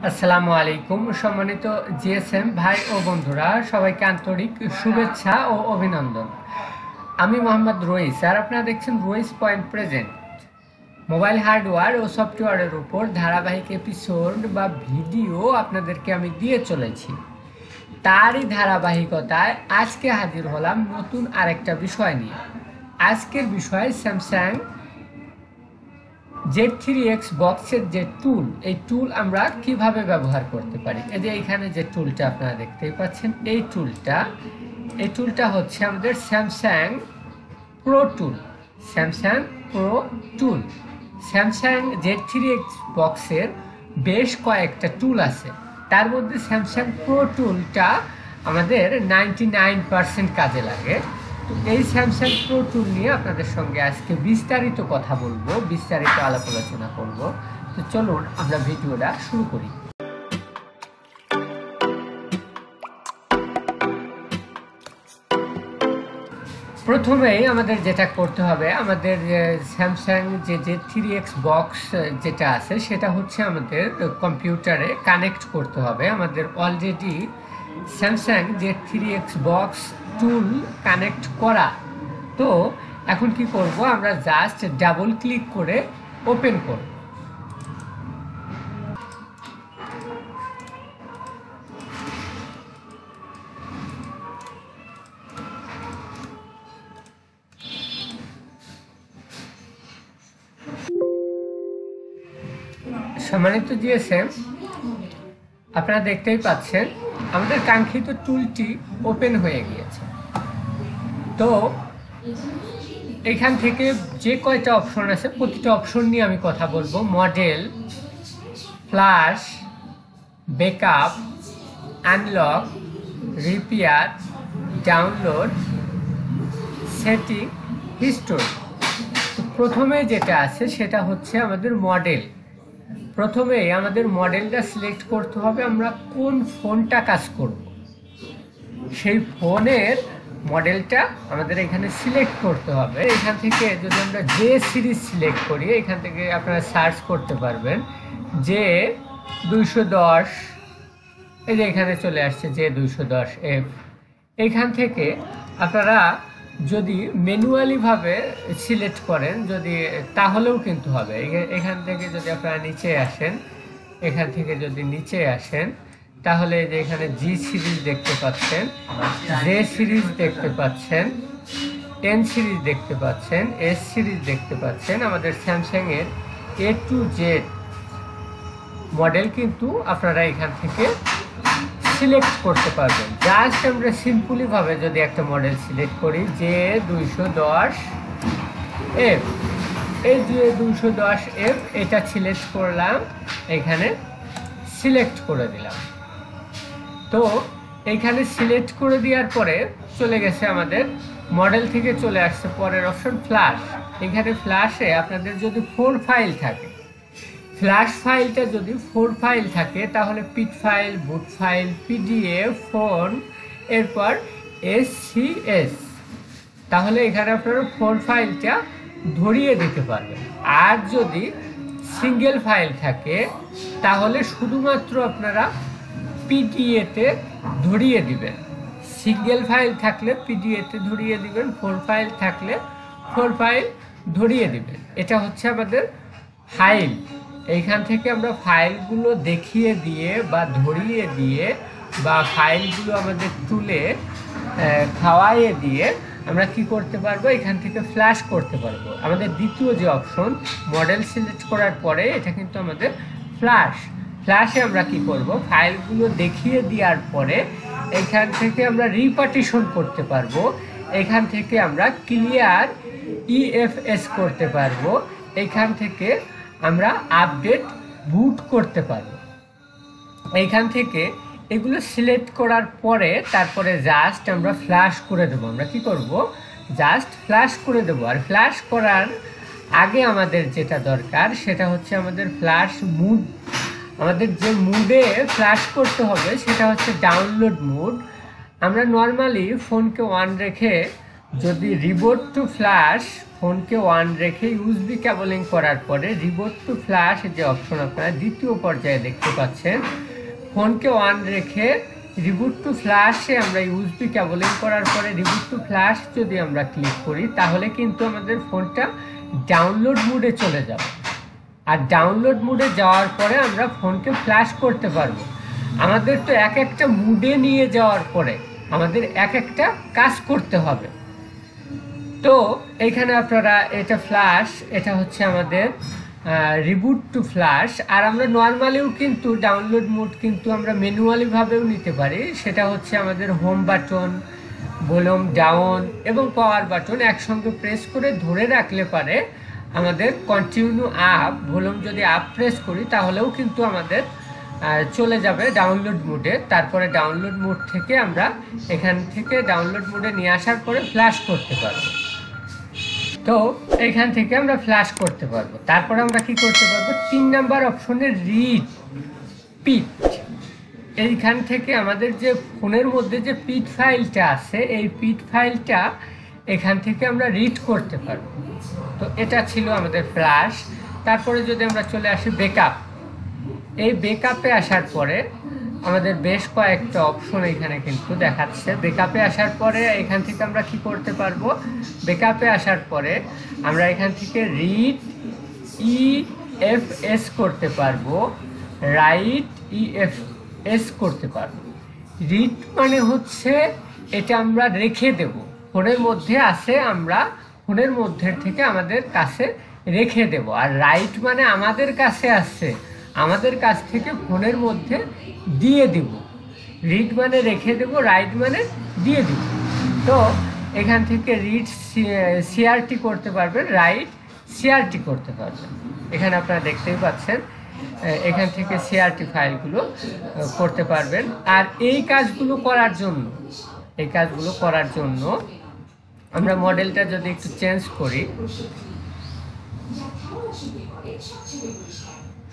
আসসালামু আলাইকুম সম্মানিত জিএসএম ভাই ও বন্ধুরা, সবাইকে আন্তরিক শুভেচ্ছা ও অভিনন্দন। আমি মোহাম্মদ রইস আর আপনারা দেখছেন রইস পয়েন্ট প্রেজেন্ট। মোবাইল হার্ডওয়্যার ও সফটওয়্যারের উপর ধারাবাহিক এপিসোড বা ভিডিও আপনাদেরকে আমি দিয়ে চলেছি। তারই ধারাবাহিকতায় আজকে হাজির হলাম নতুন আরেকটা বিষয় নিয়ে। আজকের বিষয় স্যামসাং Z3X বক্সের যে টুল, এই টুল আমরা কিভাবে ব্যবহার করতে পারি। এই যে এইখানে যে টুলটা আপনারা দেখতেই পাচ্ছেন, এই টুলটা হচ্ছে আমাদের স্যামসাং প্রো টুল। স্যামসাং প্রো টুল, স্যামসাং Z3X বক্সের বেশ কয়েকটা টুল আছে, তার মধ্যে স্যামসাং প্রো টুলটা আমাদের 99% কাজে লাগে। তো এই স্যামসাং প্রো টুল নিয়ে আপনাদের সঙ্গে আজকে বিস্তারিত কথা বলবো, বিস্তারিত আলাপ আলোচনা করব। তো চলুন আমরা ভিডিওটা শুরু করি। প্রথমেই আমাদের যেটা করতে হবে, আমাদের স্যামসাং যে Z3X বক্স যেটা আছে সেটা হচ্ছে আমাদের কম্পিউটারে কানেক্ট করতে হবে। আমাদের অলরেডি স্যামসাং Z3X বক্স টুল কানেক্ট করা। তো এখন কি করব, আমরা জাস্ট ডাবল ক্লিক করে ওপেন করব। সম্মানিত জিএসএম, আপনারা দেখতেই পাচ্ছেন আমাদের কাঙ্ক্ষিত টুলটি ওপেন হয়ে গিয়েছে। তো এখান থেকে যে কয়টা অপশন আছে প্রতিটা অপশন নিয়ে আমি কথা বলবো। Model, flash, backup, unlock, repair, download, setting, history. তো প্রথমে যেটা আছে সেটা হচ্ছে আমাদের মডেল। প্রথমে আমাদের মডেলটা সিলেক্ট করতে হবে, আমরা কোন ফোনটা কাজ করব সেই ফোনের মডেলটা আমাদের এখানে সিলেক্ট করতে হবে। এখান থেকে যদি আমরা যে সিরিজ সিলেক্ট করি, এখান থেকে আপনারা সার্চ করতে পারবেন যে 210, এই যে এখানে চলে আসছে যে 210F। এখান থেকে আপনারা যদি ম্যানুয়ালিভাবে সিলেক্ট করেন যদি, তাহলেও কিন্তু হবে। এখান থেকে যদি আপনারা নিচে আসেন, এখান থেকে যদি নিচে আসেন তাহলে যে এখানে জি সিরিজ দেখতে পাচ্ছেন, জে সিরিজ দেখতে পাচ্ছেন, 10 সিরিজ দেখতে পাচ্ছেন, এস সিরিজ দেখতে পাচ্ছেন। আমাদের স্যামসাংয়ের A to Z মডেল কিন্তু আপনারা এখান থেকে সিলেক্ট করতে পারবেন। জাস্ট আমরা সিম্পলিভাবে যদি একটা মডেল সিলেক্ট করি যে 210F, এই যে 210F এটা সিলেক্ট করলাম, এখানে সিলেক্ট করে দিলাম। তো এইখানে সিলেক্ট করে দেওয়ার পরে চলে গেছে আমাদের মডেল থেকে চলে আসছে পরের অপশন ফ্ল্যাশ। এখানে ফ্ল্যাশে আপনাদের যদি 4 ফাইল থাকে, ফ্ল্যাশ ফাইলটা যদি 4 ফাইল থাকে তাহলে পিট ফাইল, বুট ফাইল, পিডিএফ, ফোন, এরপর SCS, তাহলে এখানে আপনারা 4 ফাইলটা ধরিয়ে দিতে পারবেন। আর যদি সিঙ্গেল ফাইল থাকে তাহলে শুধুমাত্র আপনারা পিডিএতে ধরিয়ে দিবেন। সিঙ্গেল ফাইল থাকলে পিডিএতে ধরিয়ে দিবেন, 4 ফাইল থাকলে 4 ফাইল ধরিয়ে দিবেন। এটা হচ্ছে আমাদের ফাইল। এইখান থেকে আমরা ফাইলগুলো দেখিয়ে দিয়ে বা ধরিয়ে দিয়ে বা ফাইলগুলো আমাদের তুলে খাওয়াইয়ে দিয়ে আমরা কি করতে পারবো, এখান থেকে ফ্ল্যাশ করতে পারবো। আমাদের দ্বিতীয় যে অপশন মডেল সিলেক্ট করার পরে এটা কিন্তু আমাদের ফ্ল্যাশে আমরা কি করব, ফাইলগুলো দেখিয়ে দেওয়ার পরে এখান থেকে আমরা রিপার্টিশন করতে পারবো। এখান থেকে আমরা ক্লিয়ার EFS করতে পারবো। এখান থেকে আমরা আপডেট বুট করতে পারবো। এইখান থেকে এগুলো সিলেক্ট করার পরে তারপরে জাস্ট আমরা ফ্ল্যাশ করে দেবো। আমরা কি করব, জাস্ট ফ্ল্যাশ করে দেবো। আর ফ্ল্যাশ করার আগে আমাদের যেটা দরকার সেটা হচ্ছে আমাদের ফ্ল্যাশ মুড। আমাদের যে মুডে ফ্ল্যাশ করতে হবে সেটা হচ্ছে ডাউনলোড মুড। আমরা নর্মালি ফোনকে অন রেখে যদি রিবোট টু ফ্ল্যাশ ফোনকে অন রেখে ইউএসবি কেবলিং করার পরে রিবোট টু ফ্ল্যাশ যে অপশন আপনারা দ্বিতীয় পর্যায়ে দেখতে পাচ্ছেন, ফোনকে অন রেখে রিবুট টু ফ্ল্যাশে আমরা ইউএসবি কেবলিং করার পরে রিবুট টু ফ্ল্যাশ যদি আমরা ক্লিক করি তাহলে কিন্তু আমাদের ফোনটা ডাউনলোড মোডে চলে যাবে। আর ডাউনলোড মোডে যাওয়ার পরে আমরা ফোনকে ফ্ল্যাশ করতে পারবো। আমাদের তো এক একটা মুডে নিয়ে যাওয়ার পরে আমাদের এক একটা কাজ করতে হবে। তো এইখানে আপনারা এটা ফ্ল্যাশ, এটা হচ্ছে আমাদের রিবুট টু ফ্ল্যাশ। আর আমরা নর্মালিও কিন্তু ডাউনলোড মোড কিন্তু আমরা ম্যানুয়ালিভাবেও নিতে পারি। সেটা হচ্ছে আমাদের হোম বাটন, ভলিউম ডাউন এবং পাওয়ার বাটন একসঙ্গে প্রেস করে ধরে রাখলে পারে আমাদের কন্টিনিউ আপ, ভলিউম যদি আপ প্রেস করি তাহলেও কিন্তু আমাদের চলে যাবে ডাউনলোড মোডে। তারপরে ডাউনলোড মোড থেকে আমরা এখান থেকে ডাউনলোড মোডে নিয়ে আসার পরে ফ্ল্যাশ করতে পারবো। তো এখান থেকে আমরা ফ্ল্যাশ করতে পারবো। তারপরে আমরা কি করতে পারবো, 3 নাম্বার অপশনের রিড পিট, এইখান থেকে আমাদের যে ফোনের মধ্যে যে পিট ফাইলটা আছে এই পিট ফাইলটা এখান থেকে আমরা রিড করতে পারবো। তো এটা ছিল আমাদের ফ্ল্যাশ। তারপরে যদি আমরা চলে আসি ব্যাকআপ, এই ব্যাকআপে আসার পরে আমাদের বেশ কয়েকটা অপশন এখানে কিন্তু দেখাচ্ছে। ব্যাকআপে আসার পরে এখান থেকে আমরা কি করতে পারবো, ব্যাকআপে আসার পরে আমরা এখান থেকে রিড ইএফএস করতে পারবো, রাইট ইএফএস করতে পারবো। রিড মানে হচ্ছে এটা আমরা রেখে দেব, ফোনের মধ্যে আছে আমরা ফোনের মধ্যে থেকে আমাদের কাছে রেখে দেব। আর রাইট মানে আমাদের কাছে আছে, আমাদের কাছ থেকে ফোনের মধ্যে দিয়ে দিব। রিড মানে রেখে দেব, রাইট মানে দিয়ে দিব। তো এখান থেকে রিড সিআরটি করতে পারবেন, রাইট সিআরটি করতে পারবেন। এখানে আপনারা দেখতেই পাচ্ছেন এখান থেকে সিআরটি ফাইলগুলো করতে পারবেন। আর এই কাজগুলো করার জন্য আমরা মডেলটা যদি একটু চেঞ্জ করি,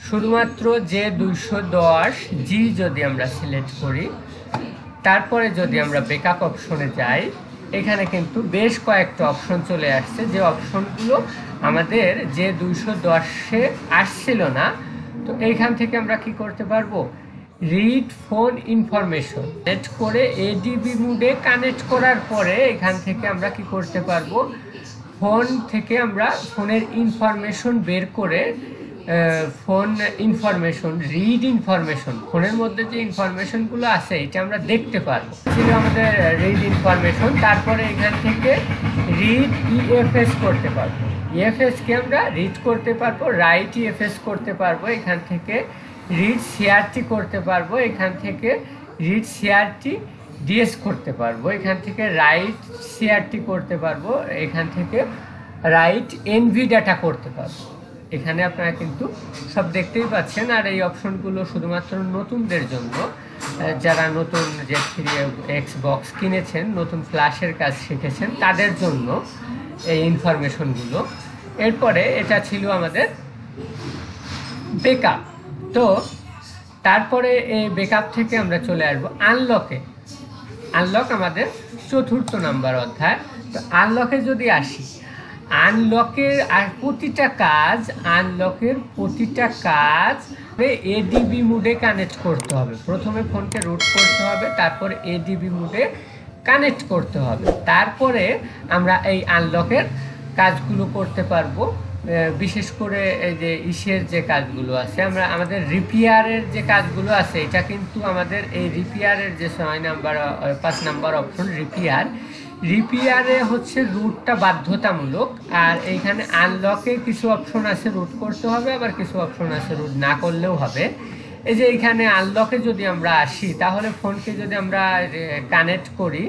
শুধুমাত্র যে 210G যদি আমরা সিলেক্ট করি, তারপরে যদি আমরা ব্যাকআপ অপশনে যাই, এখানে কিন্তু বেশ কয়েকটা অপশন চলে আসছে। যে অপশনগুলো আমাদের যে 210-এ আসছিল না। তো এইখান থেকে আমরা কি করতে পারবো, রিড ফোন ইনফরমেশন সেট করে এডিবি মোডে কানেক্ট করার পরে এখান থেকে আমরা কি করতে পারবো, ফোন থেকে আমরা ফোনের ইনফরমেশন বের করে ফোন ইনফরমেশন, রিড ইনফরমেশন, ফোনের মধ্যে যে ইনফরমেশনগুলো আছে এটা আমরা দেখতে পারবো। ছিল আমাদের রিড ইনফরমেশন। তারপরে এখান থেকে রিড ইএফএস করতে পারবো, ইএফএসকে আমরা রিড করতে পারবো, রাইট ইএফএস করতে পারবো, এখান থেকে রিড সিআরটি করতে পারবো, এখান থেকে রিড সিআরটি ডিএস করতে পারবো, এখান থেকে রাইট সিআরটি করতে পারবো, এখান থেকে রাইট এনভি ডাটা করতে পারবো। এখানে আপনারা কিন্তু সব দেখতেই পাচ্ছেন। আর এই অপশনগুলো শুধুমাত্র নতুনদের জন্য, যারা নতুন Z3X বক্স কিনেছেন, নতুন ফ্ল্যাশের কাজ শিখেছেন তাদের জন্য এই ইনফরমেশনগুলো। এরপরে এটা ছিল আমাদের ব্যাকআপ। তো তারপরে এই ব্যাকআপ থেকে আমরা চলে আসবো আনলকে। আনলক আমাদের 4th নাম্বার অধ্যায়। তো আনলকে যদি আসি, আনলকের প্রতিটা কাজ এডিবি মোডে কানেক্ট করতে হবে। প্রথমে ফোনকে রুট করতে হবে, তারপরে এডিবি মোডে কানেক্ট করতে হবে। তারপরে আমরা এই আনলকের কাজগুলো করতে পারবো। বিশেষ করে এই যে ইসের যে কাজগুলো আছে, আমাদের রিপেয়ারের যে কাজগুলো আছে, এটা কিন্তু আমাদের এই রিপেয়ারের যে 5 নাম্বার অপশন রিপেয়ারে হচ্ছে রুটটা বাধ্যতামূলক। আর এইখানে আনলকে কিছু অপশন আছে রুট করতে হবে, আবার কিছু অপশন আছে রুট না করলেও হবে। এই যে এইখানে আনলকে যদি আমরা আসি, তাহলে ফোনকে যদি আমরা কানেক্ট করি,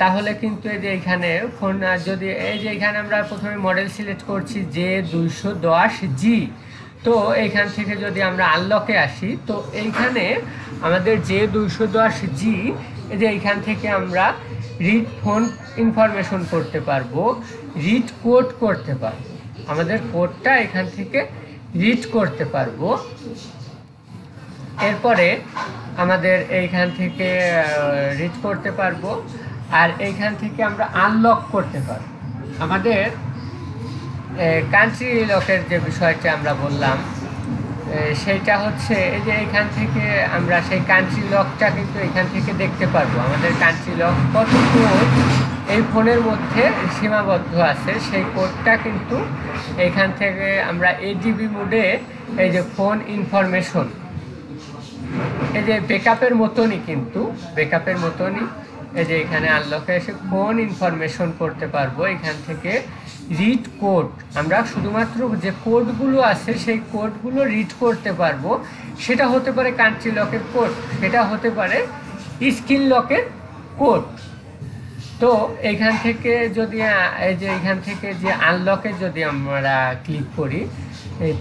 তাহলে কিন্তু এই যে এইখানে ফোন যদি এই যে এখানে আমরা প্রথমে মডেল সিলেক্ট করছি যে 210G। তো এইখান থেকে যদি আমরা আনলকে আসি, তো এইখানে আমাদের যে 210G, এই যে এইখান থেকে আমরা রিড ফোন ইনফরমেশন করতে পারবো, রিড কোড করতে পারবো, আমাদের কোডটা এখান থেকে রিড করতে পারবো। এরপরে আমাদের এইখান থেকে রিড করতে পারবো। আর এইখান থেকে আমরা আনলক করতে পারবো। আমাদের কান্ট্রি লকের যে বিষয়টা আমরা বললাম, সেইটা হচ্ছে এই যে এখান থেকে আমরা সেই কান্ট্রি লকটা কিন্তু এখান থেকে দেখতে পারবো। আমাদের কান্ট্রি লক কত কোড এই ফোনের মধ্যে সীমাবদ্ধ আছে, সেই কোডটা কিন্তু এখান থেকে আমরা এডিবি মোডে এই যে ফোন ইনফরমেশন, এই যে ব্যাকআপের মতনই, কিন্তু ব্যাকআপের মতনই এই যে এখানে আনলকে এসে ফোন ইনফরমেশন করতে পারবো। এখান থেকে রিড কোড, আমরা শুধুমাত্র যে কোডগুলো আছে সেই কোডগুলো রিড করতে পারবো। সেটা হতে পারে কান্ট্রি লকের কোড, সেটা হতে পারে স্ক্রিন লকের কোড। তো এইখান থেকে যদি এই যে এইখান থেকে যে আনলকে যদি আমরা ক্লিক করি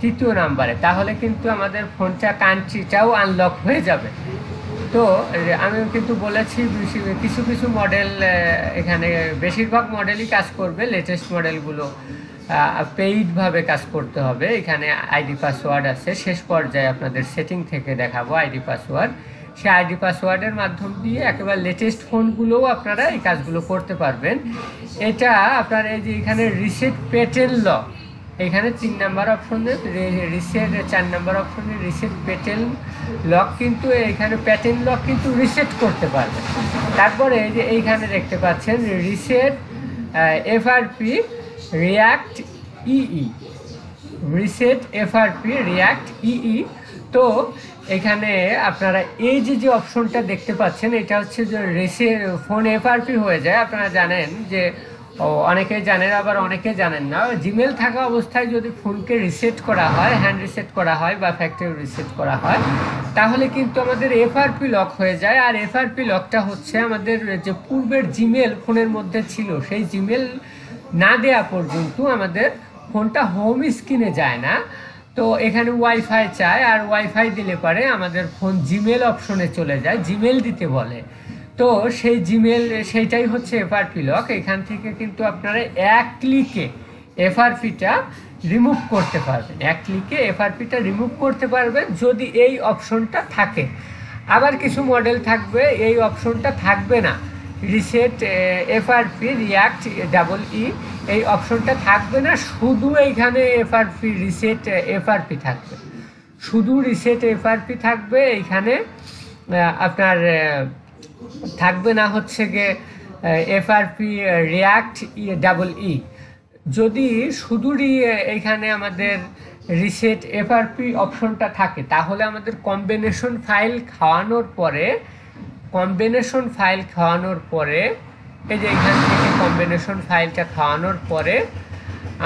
তৃতীয় নাম্বারে, তাহলে কিন্তু আমাদের ফোনটা কান্ট্রিটাও আনলক হয়ে যাবে। তো আমি কিন্তু বলেছি কিছু কিছু মডেল, এখানে বেশিরভাগ মডেলই কাজ করবে, লেটেস্ট মডেলগুলো পেইডভাবে কাজ করতে হবে। এখানে আইডি পাসওয়ার্ড আছে, শেষ পর্যায়ে আপনাদের সেটিং থেকে দেখাবো আইডি পাসওয়ার্ড। সেই আইডি পাসওয়ার্ডের মাধ্যম দিয়ে একেবারে লেটেস্ট ফোনগুলোও আপনারা এই কাজগুলো করতে পারবেন। এটা আপনার এই যে এখানে রিসেট প্যাটার্ন লক, এখানে 3 নাম্বার অপশনে রিসেট, 4 নাম্বার অপশনে রিসেট প্যাটার্ন লক, কিন্তু এখানে প্যাটার্ন লক কিন্তু রিসেট করতে পারবেন। তারপরে এই যে এইখানে দেখতে পাচ্ছেন reset FRP react EE, reset FRP react EE. তো এখানে আপনারা এই যে অপশনটা দেখতে পাচ্ছেন, এটা হচ্ছে যে ফোন এফআরপি হয়ে যায়। আপনারা জানেন যে অনেকেই জানেন, আবার অনেকে জানেন না, জিমেল থাকা অবস্থায় যদি ফোনকে রিসেট করা হয়, হ্যান্ড রিসেট করা হয় বা ফ্যাক্টরি রিসেট করা হয়, তাহলে কিন্তু আমাদের এফআরপি লক হয়ে যায়। আর এফআরপি লকটা হচ্ছে আমাদের যে পূর্বের জিমেল ফোনের মধ্যে ছিল, সেই জিমেল না দেওয়া পর্যন্ত আমাদের ফোনটা হোম স্ক্রিনে যায় না। তো এখানে ওয়াইফাই চায়, আর ওয়াইফাই দিলে পারে আমাদের ফোন জিমেল অপশনে চলে যায়, জিমেল দিতে বলে। তো সেই জিমেল, সেইটাই হচ্ছে এফআরপি লক। এখান থেকে কিন্তু আপনারা এক ক্লিকে এফআরপিটা রিমুভ করতে পারবেন, এক ক্লিকে এফআরপিটা রিমুভ করতে পারবেন যদি এই অপশনটা থাকে। আবার কিছু মডেল থাকবে এই অপশনটা থাকবে না, reset FRP react double E, এই অপশনটা থাকবে না, শুধু এইখানে এফআরপি রিসেট এফআরপি থাকবে, শুধু রিসেট এফআরপি থাকবে। এইখানে আপনার থাকবে না হচ্ছে গিয়ে এফআরপি রিয়াক্ট ডাবল ই। যদি শুধু এইখানে আমাদের রিসেট এফআরপি অপশনটা থাকে, তাহলে আমাদের কম্বিনেশন ফাইল খাওয়ানোর পরে, কম্বিনেশন ফাইল খাওয়ানোর পরে এই যে এখান থেকে কম্বিনেশন ফাইলটা খাওয়ানোর পরে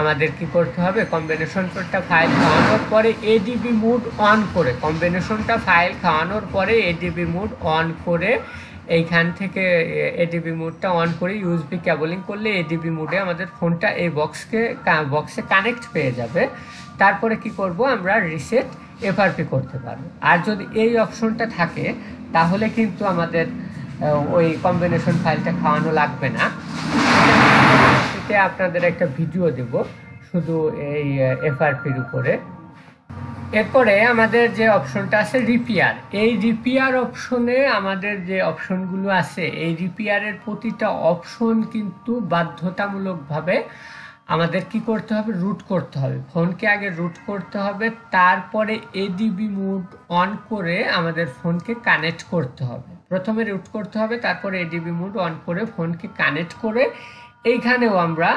আমাদের কি করতে হবে, কম্বিনেশনটা ফাইল খাওয়ানোর পরে এডিবি মোড অন করে, কম্বিনেশনটা ফাইল খাওয়ানোর পরে এডিবি মোড অন করে, এইখান থেকে এডিবি মোডটা অন করে ইউএসবি কেবলিং করলে এডিবি মোডে আমাদের ফোনটা এই বক্সে কানেক্ট পেয়ে যাবে। তারপরে কি করব, আমরা রিসেট এফআরপি করতে পারবো। আর যদি এই অপশনটা থাকে তাহলে কিন্তু আমাদের ওই কম্বিনেশন ফাইলটা খাওয়ানো লাগবে না। আপনাদের একটা ভিডিও দেব শুধু এই এফআরপির উপরে। এরপরে আমাদের যে অপশনটা আছে রিপেয়ার, এই রিপেয়ার অপশনে আমাদের যে অপশনগুলো আছে, এই রিপেয়ারের প্রতিটা অপশন কিন্তু বাধ্যতামূলকভাবে আমাদের কি করতে হবে, রুট করতে হবে। ফোনকে আগে রুট করতে হবে, তারপরে এডিবি মোড অন করে আমাদের ফোনকে কানেক্ট করতে হবে। প্রথমে রুট করতে হবে, তারপরে এডিবি মোড অন করে ফোনকে কানেক্ট করে এইখানেও আমরা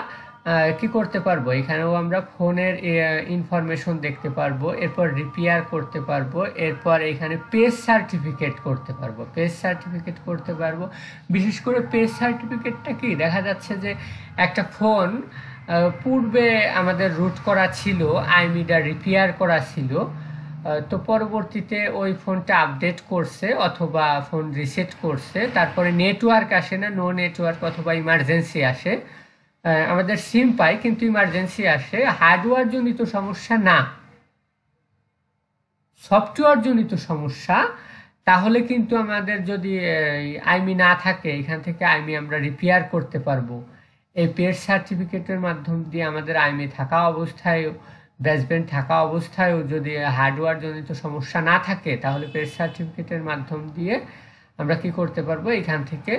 কি করতে পারবো, এখানেও আমরা ফোনের ইনফরমেশন দেখতে পারবো, এরপর রিপেয়ার করতে পারবো, এরপর এখানে পেজ সার্টিফিকেট করতে পারবো, পেজ সার্টিফিকেট করতে পারবো। বিশেষ করে পেজ সার্টিফিকেটটা কি, দেখা যাচ্ছে যে একটা ফোন পূর্বে আমাদের রুট করা ছিল, আইমিডা রিপেয়ার করা ছিল, তো পরবর্তীতে ওই ফোনটা আপডেট করছে অথবা ফোন রিসেট করছে, তারপরে নেটওয়ার্ক আসে না, নো নেটওয়ার্ক অথবা ইমার্জেন্সি আসে, আমাদের সিম পাই কিন্তু ইমার্জেন্সি আসে, হার্ডওয়্যার জনিত সমস্যা না, সফটওয়্যার জনিত সমস্যা। তাহলে কিন্তু আমাদের যদি আইমি না থাকে, এখান থেকে আইমি আমরা রিপেয়ার করতে পারবো। এই পেজ সার্টিফিকেটের মাধ্যম দিয়ে আমাদের আইমি থাকা অবস্থায়, বেসব্যান্ড থাকা অবস্থায়ও যদি হার্ডওয়্যার জনিত সমস্যা না থাকে, তাহলে পেজ সার্টিফিকেটের মাধ্যম দিয়ে আমরা কি করতে পারবো, এখান থেকে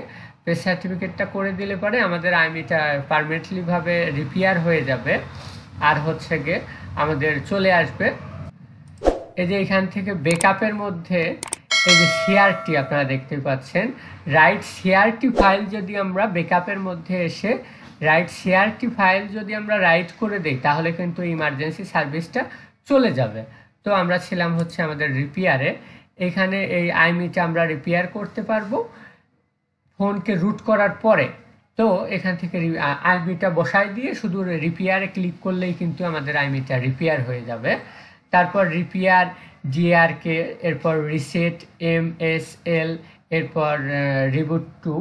পে সার্টিফিকেটটা করে দিলে পরে আমাদের আইমিটা পারমানেন্টলিভাবে রিপেয়ার হয়ে যাবে। আর হচ্ছে গিয়ে আমাদের চলে আসবে এই যে এখান থেকে ব্যাকআপের মধ্যে এই যে সিআরটি আপনারা দেখতে পাচ্ছেন, রাইট সিআরটি ফাইল যদি আমরা ব্যাকআপের মধ্যে এসে রাইট সিআরটি ফাইল যদি আমরা রাইট করে দেই তাহলে কিন্তু ইমার্জেন্সি সার্ভিসটা চলে যাবে। তো আমরা ছিলাম হচ্ছে আমাদের রিপেয়ারে, এখানে এই আইমিটা আমরা রিপেয়ার করতে পারবো ফোনকে রুট করার পরে। তো এখান থেকে আইমিটা বসাই দিয়ে শুধু রিপেয়ারে ক্লিক করলেই কিন্তু আমাদের আইমিটা রিপেয়ার হয়ে যাবে। তারপর রিপেয়ার জিআরকে, এরপর রিসেট MSL, এরপর রিবুট টু,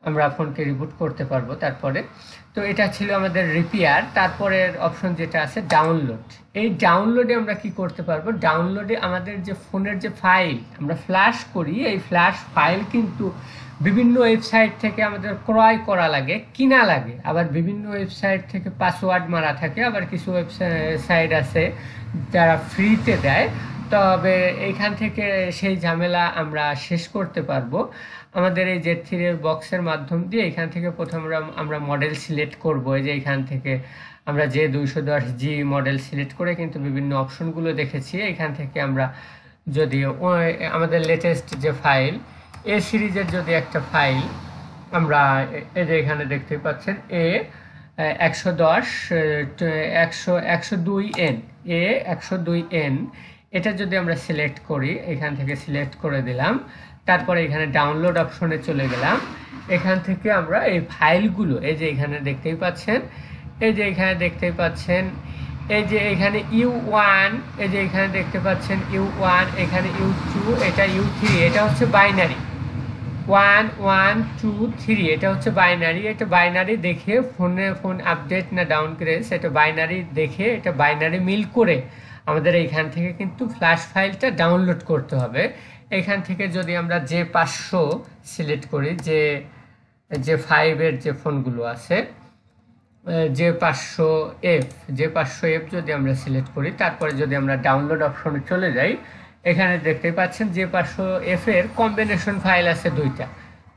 আমরা ফোনকে রিবুট করতে পারবো তারপরে। তো এটা ছিল আমাদের রিপেয়ার। তারপরের অপশন যেটা আছে ডাউনলোড, এই ডাউনলোডে আমরা কি করতে পারবো, ডাউনলোডে আমাদের যে ফোনের যে ফাইল আমরা ফ্ল্যাশ করি, এই ফ্ল্যাশ ফাইল কিন্তু বিভিন্ন ওয়েবসাইট থেকে আমাদের ক্রয় করা লাগে, কিনা লাগে, আবার বিভিন্ন ওয়েবসাইট থেকে পাসওয়ার্ড মারা থাকে, আবার কিছু ওয়েবসাইট আছে যারা ফ্রিতে দেয়। তবে এইখান থেকে সেই ঝামেলা আমরা শেষ করতে পারবো আমাদের এই Z3 এর বক্সের মাধ্যম দিয়ে। এখান থেকে প্রথমে আমরা মডেল সিলেক্ট করব, এই যে এখান থেকে আমরা যে 210G মডেল সিলেক্ট করে কিন্তু বিভিন্ন অপশনগুলো দেখেছি। এখান থেকে আমরা যদি আমাদের লেটেস্ট যে ফাইল এ সিরিজের যদি একটা ফাইল আমরা এই যে এখানে দেখতে পাচ্ছেন A102N A102N, এটা যদি আমরা সিলেক্ট করি, এখান থেকে সিলেক্ট করে দিলাম, তারপরে এখানে ডাউনলোড অপশনে চলে গেলাম। এখান থেকে আমরা এই ফাইলগুলো এই যে এখানে দেখতেই পাচ্ছেন, এই যে এখানে দেখতেই পাচ্ছেন, এই যে এখানে U1, এই যে এখানে দেখতে পাচ্ছেন U1, এখানে U2, এটা U3, এটা হচ্ছে বাইনারি 1 1 2 3, এটা হচ্ছে বাইনারি। এটা বাইনারি দেখে ফোন আপডেট না ডাউনগ্রেড, এটা বাইনারি দেখে এটা বাইনারি মিল করে আমাদের এইখান থেকে কিন্তু ফ্ল্যাশ ফাইলটা ডাউনলোড করতে হবে। এখান থেকে যদি আমরা J500 সিলেক্ট করি, J5 যে ফোনগুলো আছে J500F যদি আমরা সিলেক্ট করি, তারপরে যদি আমরা ডাউনলোড অপশনে চলে যাই, এখানে দেখতে পাচ্ছেন J500F এর কম্বিনেশন ফাইল আছে দুইটা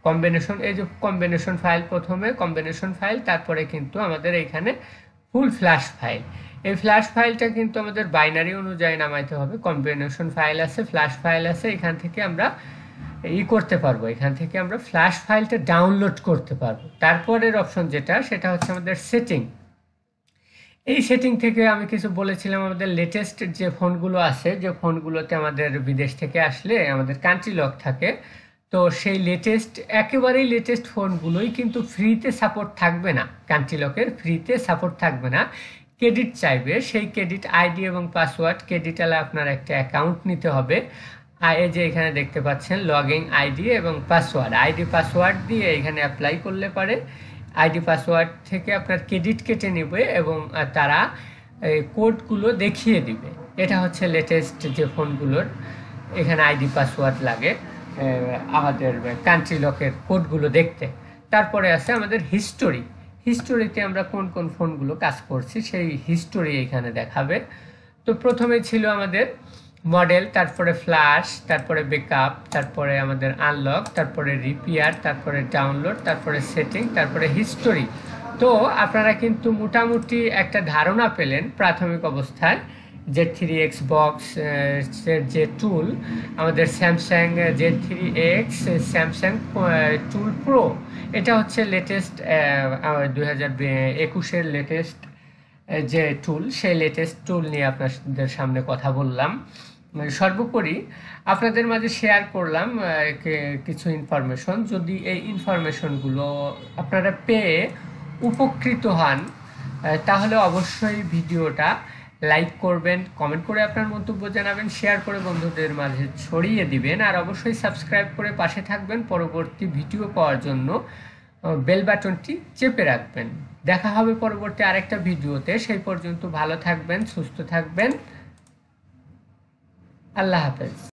কম্বিনেশন। এই যে কম্বিনেশন ফাইল, প্রথমে কম্বিনেশন ফাইল, তারপরে কিন্তু আমাদের এখানে ফুল ফ্ল্যাশ ফাইল। এই ফ্ল্যাশ ফাইলটা কিন্তু আমাদের বাইনারি অনুযায়ী নামাইতে হবে। কম্বিনেশন ফাইল আছে, ফ্ল্যাশ ফাইল আছে, এখান থেকে আমরা করতে পারবো, এখান থেকে আমরা ফ্ল্যাশ ফাইলটা ডাউনলোড করতে পারবো। তারপরের অপশন সেটা হচ্ছে আমাদের সেটিং। এই সেটিং থেকে আমি কিছু বলেছিলাম আমাদের লেটেস্ট যে ফোনগুলো আছে, যে ফোনগুলোতে আমাদের বিদেশ থেকে আসলে আমাদের কান্ট্রি লক থাকে, তো সেই একেবারেই লেটেস্ট ফোনগুলোই কিন্তু ফ্রিতে সাপোর্ট থাকবে না, কান্ট্রি লকের ফ্রিতে সাপোর্ট থাকবে না, ক্রেডিট চাইবে। সেই ক্রেডিট আইডি এবং পাসওয়ার্ড, ক্রেডিট আলা আপনার একটা অ্যাকাউন্ট নিতে হবে। এই যে এখানে দেখতে পাচ্ছেন লগইন আইডি এবং পাসওয়ার্ড, আইডি পাসওয়ার্ড দিয়ে এখানে অ্যাপ্লাই করলে পারে আইডি পাসওয়ার্ড থেকে আপনার ক্রেডিট কেটে নেবে এবং তারা কোডগুলো দেখিয়ে দিবে। এটা হচ্ছে লেটেস্ট যে ফোনগুলোর এখানে আইডি পাসওয়ার্ড লাগে আমাদের কান্ট্রি লকের কোডগুলো দেখতে। তারপরে আছে আমাদের হিস্টোরিতে আমরা কোন কোন ফোনগুলো কাজ করছি সেই হিস্টোরি এখানে দেখাবে। তো প্রথমে ছিল আমাদের মডেল, তারপরে ফ্ল্যাশ, তারপরে ব্যাকআপ, তারপরে আমাদের আনলক, তারপরে রিপেয়ার, তারপরে ডাউনলোড, তারপরে সেটিং, তারপরে হিস্টোরি। তো আপনারা কিন্তু মোটামুটি একটা ধারণা পেলেন প্রাথমিক অবস্থায় Z3X বক্স যে টুল, আমাদের স্যামসাং Z3X স্যামসাং টুল প্রো, এটা হচ্ছে লেটেস্ট 2021-এর লেটেস্ট যে টুল, সেই লেটেস্ট টুল নিয়ে আপনাদের সামনে কথা বললাম। সর্বোপরি আপনাদের মাঝে শেয়ার করলাম কিছু ইনফরমেশন। যদি এই ইনফরমেশনগুলো আপনারা পেয়ে উপকৃত হন তাহলে অবশ্যই ভিডিওটা লাইক করবেন, কমেন্ট করে আপনার মন্তব্য জানাবেন, শেয়ার করে বন্ধুদের মাঝে ছড়িয়ে দিবেন, আর অবশ্যই সাবস্ক্রাইব করে পাশে থাকবেন পরবর্তী ভিডিও পাওয়ার জন্য। বেল বাটনটি চেপে রাখবেন। দেখা হবে পরবর্তী আরেকটা ভিডিওতে। সেই পর্যন্ত ভালো থাকবেন, সুস্থ থাকবেন। আল্লাহ হাফেজ।